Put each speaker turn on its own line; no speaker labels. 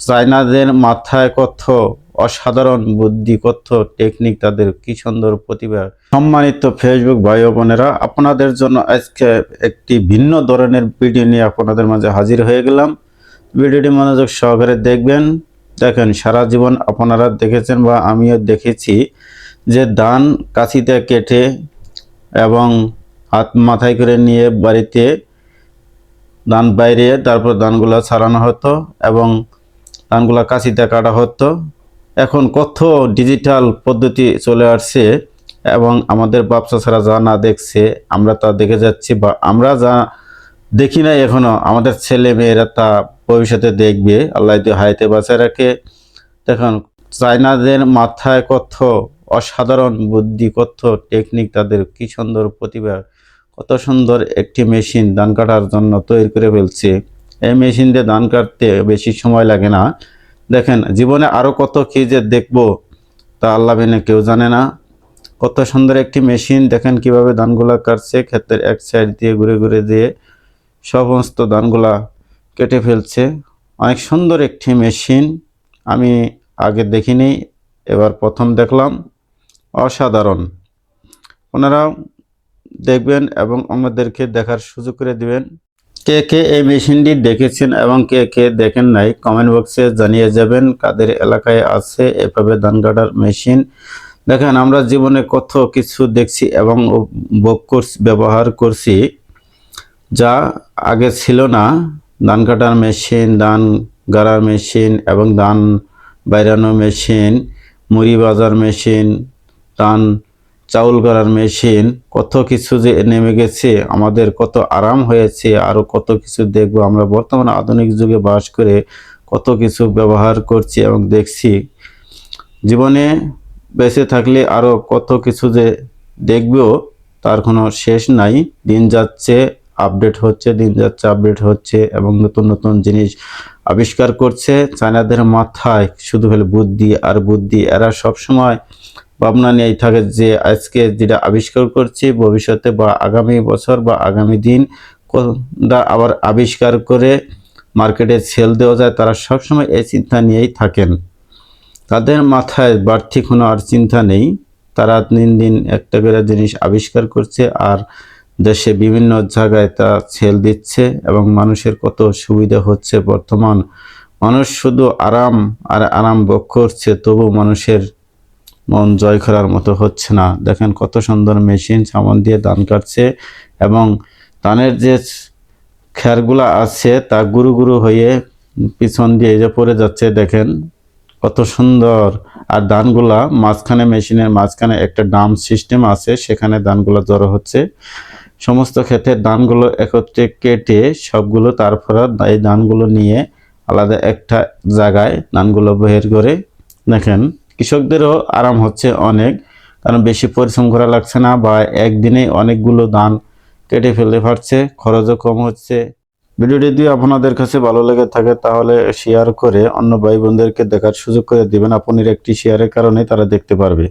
চায়নাদের মাথায় কত অসাধারণ বুদ্ধি, কত টেকনিক, তাদের কি সুন্দর প্রতিভা। সম্মানিত ফেসবুক ভাই ও বোনেরা, আপনাদের জন্য আজকে একটি ভিন্ন ধরনের ভিডিও নিয়ে আপনাদের মাঝে হাজির হয়ে গেলাম। ভিডিওটি মনোযোগ সহকারে দেখবেন। দেখেন, সারা জীবন আপনারা দেখেছেন বা আমিও দেখেছি যে ধান কাঁচিতে কেটে এবং হাত মাথায় করে নিয়ে বাড়িতে ধান বাইরে তারপর ধানগুলা ছাড়ানো হতো এবং ধানগুলা কাঁচিতে কাটা হতো। এখন কত ডিজিটাল পদ্ধতি চলে আসছে এবং আমাদের বাপসা ছাড়া যা না দেখছে আমরা তা দেখে যাচ্ছি, বা আমরা যা দেখি না এখনো আমাদের ছেলে মেয়েরা তা ভবিষ্যতে দেখবে। আল্লাহ হায়াতে বাঁচায় রাখে। দেখুন, চায়নাদের মাথায় কত অসাধারণ বুদ্ধি, কত টেকনিক, তাদের কি সুন্দর প্রতিভা। কত সুন্দর একটি মেশিন ধান কাটার জন্য তৈরি করে ফেলছে। এই মেশিন দিয়ে ধান কাটতে বেশি সময় লাগে না। দেখেন, জীবনে আরো কত কি যে দেখবো তা আল্লাহ বিনে কেউ জানে না। কত সুন্দর একটি মেশিন। দেখেন কিভাবে ধানগুলা কাটছে, ক্ষেতের এক সাইড দিয়ে ঘুরে ঘুরে দিয়ে সমস্ত ধানগুলা কেটে ফেলছে। অনেক সুন্দর একটি মেশিন, আমি আগে দেখিনি, এবার প্রথম দেখলাম। অসাধারণ। ওনারাও দেখবেন এবং আমাদেরকে দেখার সুযোগ করে দিবেন। কে কে এই মেশিনটি দেখেছেন এবং কে কে দেখেন নাই কমেন্ট বক্সে জানিয়ে যাবেন। কাদের এলাকায় আছে এভাবে ধান কাটার মেশিন। দেখেন, আমরা জীবনে কত কিছু দেখছি এবং ভোগ করছি, ব্যবহার করছি, যা আগে ছিল না। ধান কাটার মেশিন, ধান গাড়ার মেশিন এবং ধান বাইরানো মেশিন, মুড়ি বাজার মেশিন, ধান চাউল করার মেশিন, কত কিছু যে নেমে গেছে, আমাদের কত আরাম হয়েছে। আরো কত কিছু দেখবো। আমরা বর্তমানে আধুনিক যুগে বাস করে কত কিছু ব্যবহার করছি এবং দেখছি। জীবনে বেঁচে থাকলে আরো কত কিছু যে দেখবো তার কোনো শেষ নাই। দিন যাচ্ছে আপডেট হচ্ছে, দিন যাচ্ছে আপডেট হচ্ছে এবং নতুন নতুন জিনিস আবিষ্কার করছে। চায়নাদের মাথায় শুধু হলো বুদ্ধি আর বুদ্ধি। এরা সবসময় ভাবনা নিয়েই থাকে যে আজকে যেটা আবিষ্কার করছি ভবিষ্যতে বা আগামী বছর বা আগামী দিন কোনটা আবার আবিষ্কার করে মার্কেটে সেল দেওয়া যায়। তারা সবসময় এই চিন্তা নিয়েই থাকেন। তাদের মাথায় বাড়তি কোনো আর চিন্তা নেই। তারা দিন দিন একটা করে জিনিস আবিষ্কার করছে আর দেশে বিভিন্ন জায়গায় তা সেল দিচ্ছে এবং মানুষের কত সুবিধা হচ্ছে। বর্তমান মানুষ শুধু আরাম আর আরাম ভোগ করছে, তবু মানুষের মন জয় করার মতো হচ্ছে না। দেখেন কত সুন্দর মেশিন সামন দিয়ে ধান কাটছে এবং ধানের যে খেরগুলা আছে তা গুরু গুরু হয়ে পিছন দিয়ে যে পড়ে যাচ্ছে। দেখেন কত সুন্দর। আর ধানগুলা মাঝখানে, মেশিনের মাঝখানে একটা ডাম সিস্টেম আছে, সেখানে ধানগুলো জড়ো হচ্ছে। সমস্ত ক্ষেতের ধানগুলো একত্রে কেটে সবগুলো তারপর এই ধানগুলো নিয়ে আলাদা একটা জায়গায় ধানগুলো বের করে। দেখেন, কৃষকদেরও আরাম হচ্ছে অনেক, কারণ বেশি পরিশ্রম করা লাগছে না বা একদিনে অনেকগুলো ধান কেটে ফেলতে পারছে, খরচও কম হচ্ছে। ভিডিওটি যদি আপনাদের কাছে ভালো লেগে থাকে তাহলে শেয়ার করে অন্য ভাই বোনদেরকে দেখার সুযোগ করে দিবেন। আপনার একটি শেয়ারের কারণে তারা দেখতে পারবে।